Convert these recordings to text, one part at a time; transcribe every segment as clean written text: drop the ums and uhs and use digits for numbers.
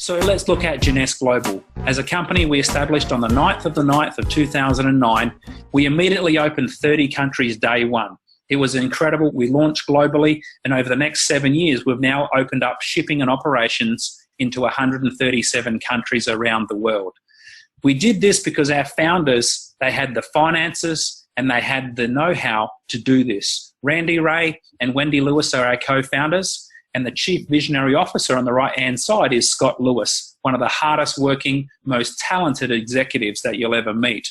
So let's look at Jeunesse Global. As a company we established on the 9th of the 9th of 2009, we immediately opened 30 countries day one. It was incredible. We launched globally, and over the next 7 years, we've now opened up shipping and operations into 137 countries around the world. We did this because our founders, they had the finances and they had the know-how to do this. Randy Ray and Wendy Lewis are our co-founders, and the Chief Visionary Officer on the right-hand side is Scott Lewis, one of the hardest working, most talented executives that you'll ever meet.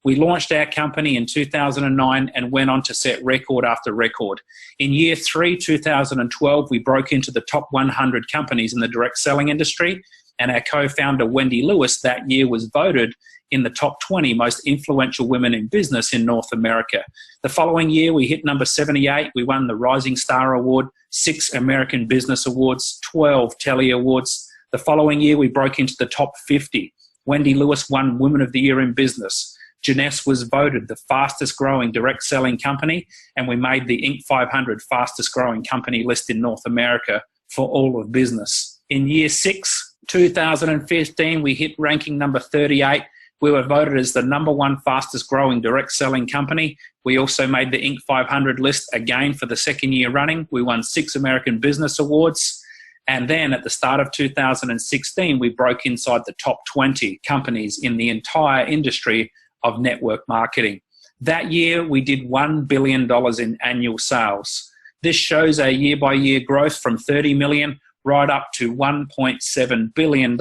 We launched our company in 2009 and went on to set record after record. In year 3, 2012, we broke into the top 100 companies in the direct selling industry, and our co-founder Wendy Lewis that year was voted in the top 20 most influential women in business in North America. The following year, we hit number 78. We won the Rising Star Award, 6 American Business Awards, 12 Telly Awards. The following year, we broke into the top 50. Wendy Lewis won Women of the Year in Business. Jeunesse was voted the fastest growing direct selling company, and we made the Inc. 500 fastest growing company list in North America for all of business. In year 6, 2015, we hit ranking number 38. We were voted as the #1 fastest growing direct selling company. We also made the Inc. 500 list again for the 2nd year running. We won 6 American Business Awards. And then at the start of 2016, we broke inside the top 20 companies in the entire industry of network marketing. That year, we did $1 billion in annual sales. This shows a year-by-year growth from $30 million right up to $1.7 billion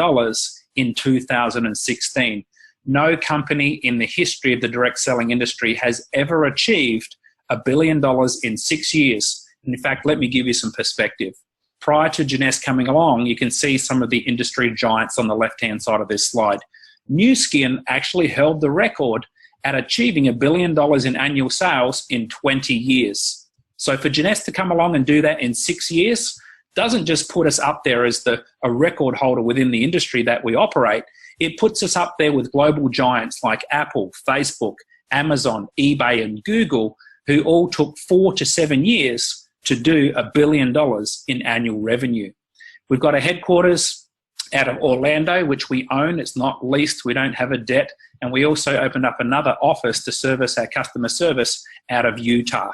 in 2016. No company in the history of the direct selling industry has ever achieved $1 billion in 6 years. And in fact, let me give you some perspective. Prior to Jeunesse coming along, you can see some of the industry giants on the left-hand side of this slide. Nu Skin actually held the record at achieving $1 billion in annual sales in 20 years. So for Jeunesse to come along and do that in 6 years doesn't just put us up there as a record holder within the industry that we operate. It puts us up there with global giants like Apple, Facebook, Amazon, eBay, and Google, who all took 4 to 7 years to do $1 billion in annual revenue. We've got a headquarters out of Orlando, which we own. It's not leased. We don't have a debt. And we also opened up another office to service our customer service out of Utah.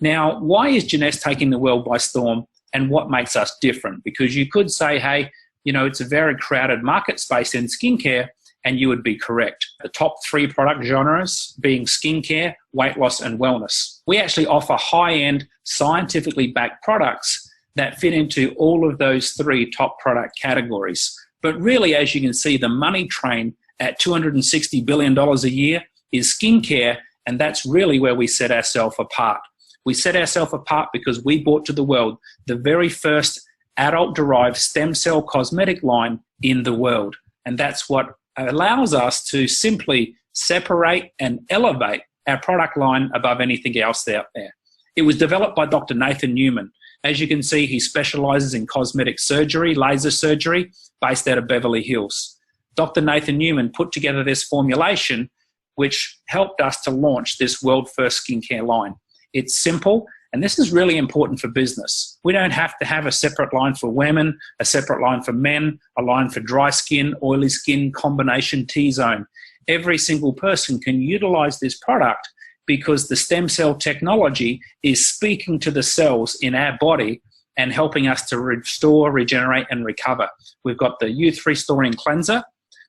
Now, why is Jeunesse taking the world by storm, and what makes us different? Because you could say, hey, you know, it's a very crowded market space in skincare, and you would be correct. The top 3 product genres being skincare, weight loss, and wellness. We actually offer high-end, scientifically backed products that fit into all of those 3 top product categories. But really, as you can see, the money train at $260 billion a year is skincare, and that's really where we set ourselves apart. We set ourselves apart because we brought to the world the very first adult-derived stem cell cosmetic line in the world. And that's what allows us to simply separate and elevate our product line above anything else out there. It was developed by Dr. Nathan Newman. As you can see, he specializes in cosmetic surgery, laser surgery, based out of Beverly Hills. Dr. Nathan Newman put together this formulation, which helped us to launch this world-first skincare line. It's simple, and this is really important for business. We don't have to have a separate line for women, a separate line for men, a line for dry skin, oily skin, combination T-zone. Every single person can utilize this product because the stem cell technology is speaking to the cells in our body and helping us to restore, regenerate, and recover. We've got the Youth Restoring Cleanser.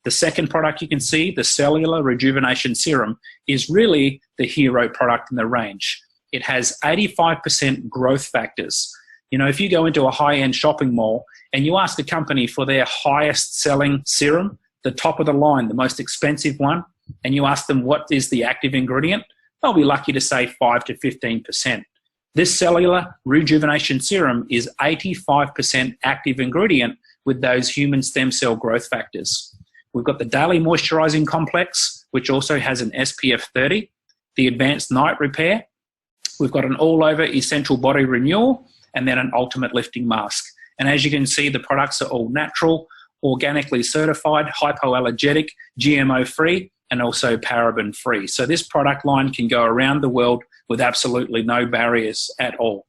The second product you can see, the Cellular Rejuvenation Serum, is really the hero product in the range. It has 85% growth factors. You know, if you go into a high-end shopping mall and you ask a company for their highest selling serum, the top of the line, the most expensive one, and you ask them what is the active ingredient, they'll be lucky to say 5 to 15%. This Cellular Rejuvenation Serum is 85% active ingredient with those human stem cell growth factors. We've got the Daily Moisturizing Complex, which also has an SPF 30, the Advanced Night Repair. We've got an all-over essential body renewal, and then an ultimate lifting mask. And as you can see, the products are all natural, organically certified, hypoallergenic, GMO-free, and also paraben-free. So this product line can go around the world with absolutely no barriers at all.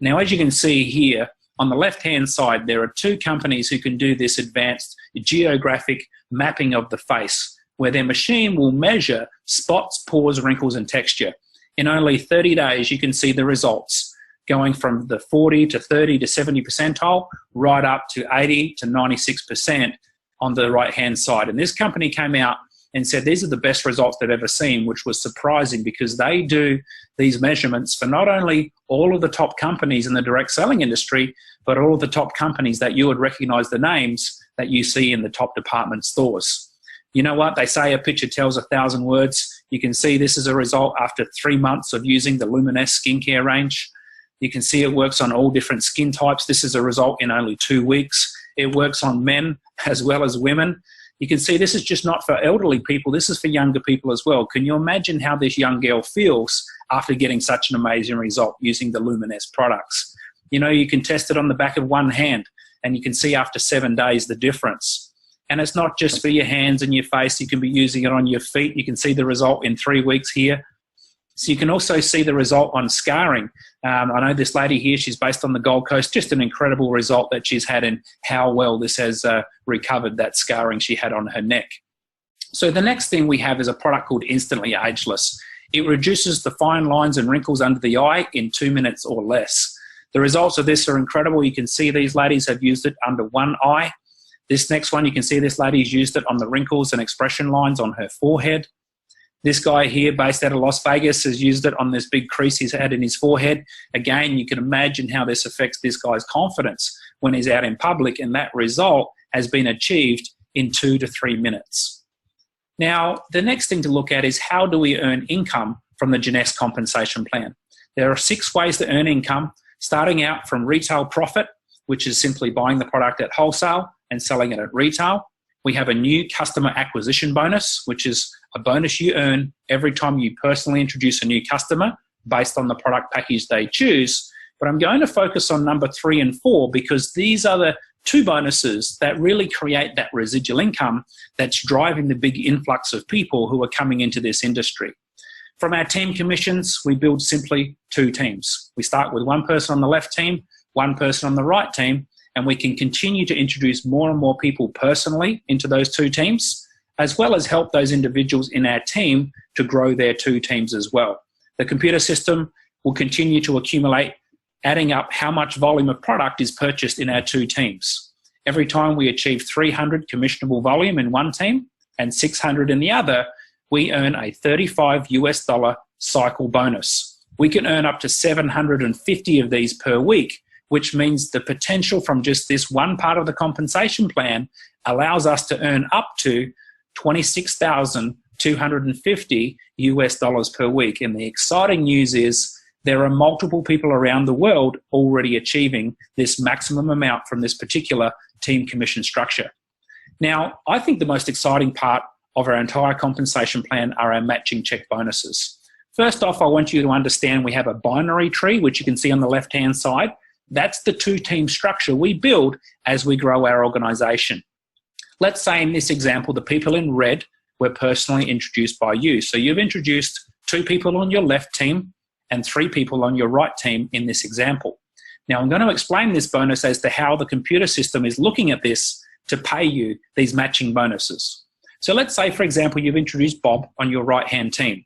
Now, as you can see here on the left-hand side, there are 2 companies who can do this advanced geographic mapping of the face, where their machine will measure spots, pores, wrinkles, and texture. In only 30 days, you can see the results, going from the 40 to 30 to 70 percentile, right up to 80 to 96% on the right-hand side. And this company came out and said these are the best results they've ever seen, which was surprising because they do these measurements for not only all of the top companies in the direct selling industry, but all of the top companies that you would recognize the names that you see in the top department stores. You know what? They say a picture tells 1,000 words. You can see this is a result after 3 months of using the Jeunesse skincare range. You can see it works on all different skin types. This is a result in only 2 weeks. It works on men as well as women. You can see this is just not for elderly people. This is for younger people as well. Can you imagine how this young girl feels after getting such an amazing result using the Jeunesse products? You know, you can test it on the back of one hand and you can see after 7 days the difference. And it's not just for your hands and your face. You can be using it on your feet. You can see the result in 3 weeks here. So you can also see the result on scarring. I know this lady here, she's based on the Gold Coast, just an incredible result that she's had and how well this has recovered that scarring she had on her neck. So the next thing we have is a product called Instantly Ageless. It reduces the fine lines and wrinkles under the eye in 2 minutes or less. The results of this are incredible. You can see these ladies have used it under one eye. This next one, you can see this lady's used it on the wrinkles and expression lines on her forehead. This guy here, based out of Las Vegas, has used it on this big crease he's had in his forehead. Again, you can imagine how this affects this guy's confidence when he's out in public, and that result has been achieved in 2 to 3 minutes. Now, the next thing to look at is how do we earn income from the Jeunesse compensation plan? There are 6 ways to earn income, starting out from retail profit, which is simply buying the product at wholesale and selling it at retail. We have a new customer acquisition bonus, which is a bonus you earn every time you personally introduce a new customer based on the product package they choose. But I'm going to focus on number 3 and 4 because these are the 2 bonuses that really create that residual income that's driving the big influx of people who are coming into this industry. From our team commissions, we build simply 2 teams. We start with 1 person on the left team, 1 person on the right team, and we can continue to introduce more and more people personally into those 2 teams, as well as help those individuals in our team to grow their 2 teams as well. The computer system will continue to accumulate, adding up how much volume of product is purchased in our 2 teams. Every time we achieve 300 commissionable volume in one team and 600 in the other, we earn a $35 cycle bonus. We can earn up to 750 of these per week, which means the potential from just this one part of the compensation plan allows us to earn up to $26,250 per week. And the exciting news is there are multiple people around the world already achieving this maximum amount from this particular team commission structure. Now, I think the most exciting part of our entire compensation plan are our matching check bonuses. First off, I want you to understand we have a binary tree, which you can see on the left-hand side. That's the 2-team structure we build as we grow our organization. Let's say in this example, the people in red were personally introduced by you. So you've introduced 2 people on your left team and 3 people on your right team in this example. Now I'm going to explain this bonus as to how the computer system is looking at this to pay you these matching bonuses. So let's say, for example, you've introduced Bob on your right-hand team.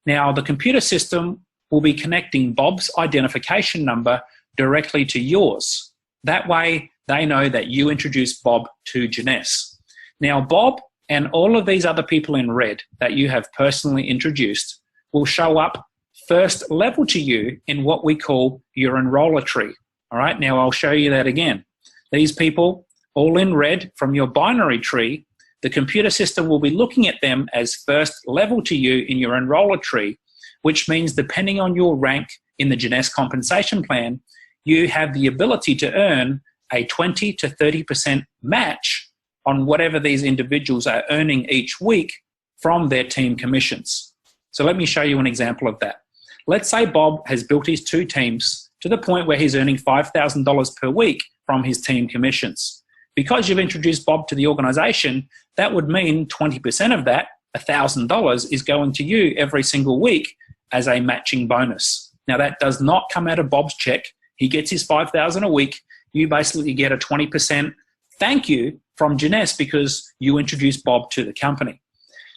Now the computer system will be connecting Bob's identification number directly to yours. That way they know that you introduced Bob to Jeunesse. Now Bob and all of these other people in red that you have personally introduced will show up first level to you in what we call your enroller tree. All right, now I'll show you that again. These people all in red from your binary tree, the computer system will be looking at them as first level to you in your enroller tree, which means depending on your rank in the Jeunesse compensation plan, you have the ability to earn a 20 to 30% match on whatever these individuals are earning each week from their team commissions. So let me show you an example of that. Let's say Bob has built his 2 teams to the point where he's earning $5,000 per week from his team commissions. Because you've introduced Bob to the organization, that would mean 20% of that, $1,000, is going to you every single week as a matching bonus. Now that does not come out of Bob's check. He gets his $5,000 a week. you basically get a 20% thank you from Jeunesse because you introduced Bob to the company.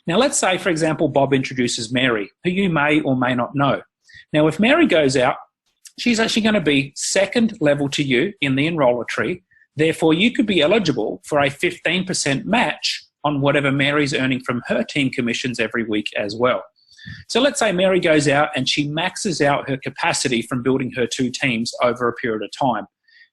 Now, let's say, for example, Bob introduces Mary, who you may or may not know. Now, if Mary goes out, she's actually going to be second level to you in the enroller tree. Therefore, you could be eligible for a 15% match on whatever Mary's earning from her team commissions every week as well. So let's say Mary goes out and she maxes out her capacity from building her 2 teams over a period of time,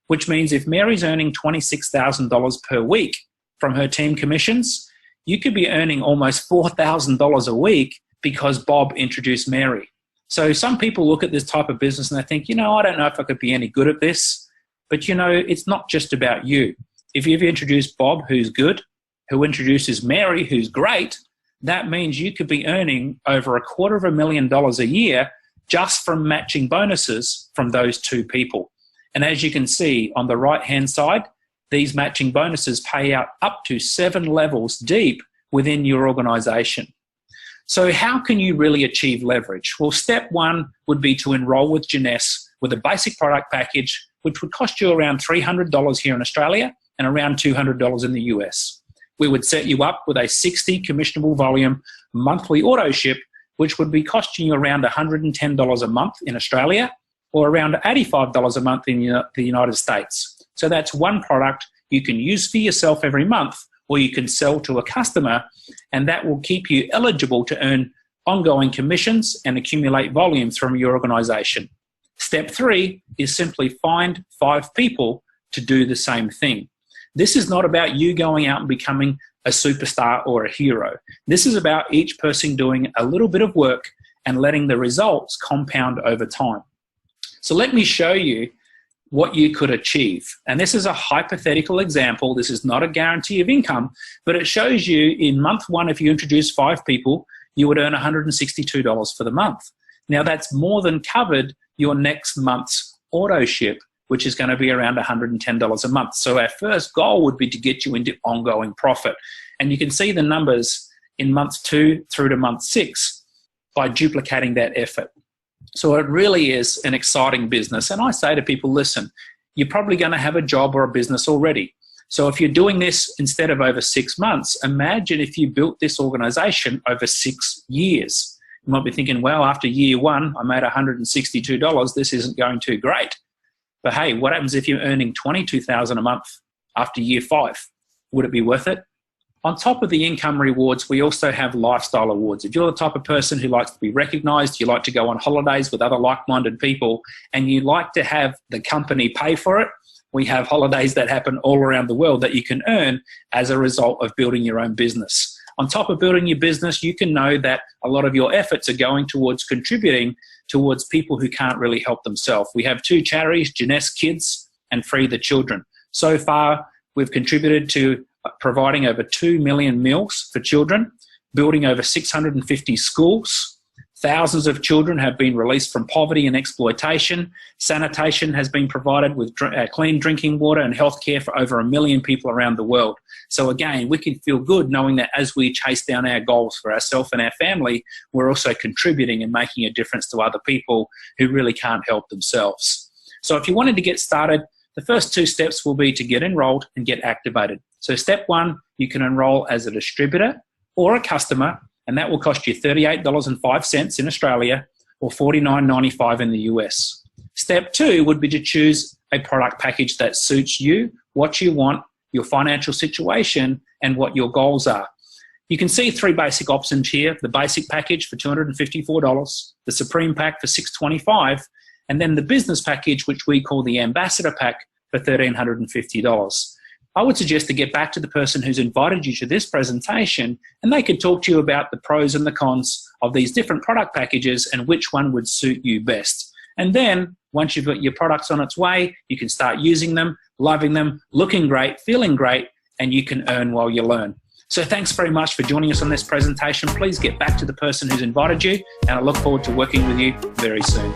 which means if Mary's earning $26,000 per week from her team commissions, you could be earning almost $4,000 a week because Bob introduced Mary. So some people look at this type of business and they think, I don't know if I could be any good at this. But, it's not just about you. If you've introduced Bob, who's good, who introduces Mary, who's great, that means you could be earning over $250,000 a year just from matching bonuses from those 2 people. And as you can see on the right-hand side, these matching bonuses pay out up to 7 levels deep within your organization. So how can you really achieve leverage? Well, step 1 would be to enroll with Jeunesse with a basic product package, which would cost you around $300 here in Australia and around $200 in the US. We would set you up with a 60 commissionable volume monthly auto ship, which would be costing you around $110 a month in Australia or around $85 a month in the United States. So that's one product you can use for yourself every month, or you can sell to a customer, and that will keep you eligible to earn ongoing commissions and accumulate volumes from your organization. Step 3 is simply find 5 people to do the same thing. This is not about you going out and becoming a superstar or a hero. This is about each person doing a little bit of work and letting the results compound over time. So let me show you what you could achieve. And this is a hypothetical example. This is not a guarantee of income, but it shows you in month 1, if you introduce 5 people, you would earn $162 for the month. Now that's more than covered your next month's auto ship, which is going to be around $110 a month. So our first goal would be to get you into ongoing profit. And you can see the numbers in month 2 through to month 6 by duplicating that effort. So it really is an exciting business. And I say to people, listen, you're probably going to have a job or a business already. So if you're doing this instead of over 6 months, imagine if you built this organization over 6 years. You might be thinking, well, after year 1, I made $162. This isn't going too great. But hey, what happens if you're earning $22,000 a month after year 5? Would it be worth it? On top of the income rewards, we also have lifestyle awards. If you're the type of person who likes to be recognized, you like to go on holidays with other like-minded people, and you like to have the company pay for it, we have holidays that happen all around the world that you can earn as a result of building your own business. On top of building your business, you can know that a lot of your efforts are going towards contributing towards people who can't really help themselves. We have 2 charities, Jeunesse Kids and Free the Children. So far, we've contributed to providing over 2 million meals for children, building over 650 schools. Thousands of children have been released from poverty and exploitation. Sanitation has been provided with clean drinking water and healthcare for over 1 million people around the world. So again, we can feel good knowing that as we chase down our goals for ourselves and our family, we're also contributing and making a difference to other people who really can't help themselves. So if you wanted to get started, the first 2 steps will be to get enrolled and get activated. So step 1, you can enroll as a distributor or a customer, and that will cost you $38.05 in Australia or $49.95 in the US. Step 2 would be to choose a product package that suits you, what you want, your financial situation, and what your goals are. You can see 3 basic options here: the basic package for $254, the Supreme Pack for $625, and then the business package, which we call the Ambassador Pack, for $1,350. I would suggest to get back to the person who's invited you to this presentation, and they can talk to you about the pros and the cons of these different product packages and which one would suit you best. And then once you've got your products on its way, you can start using them, loving them, looking great, feeling great, and you can earn while you learn. So thanks very much for joining us on this presentation. Please get back to the person who's invited you, and I look forward to working with you very soon.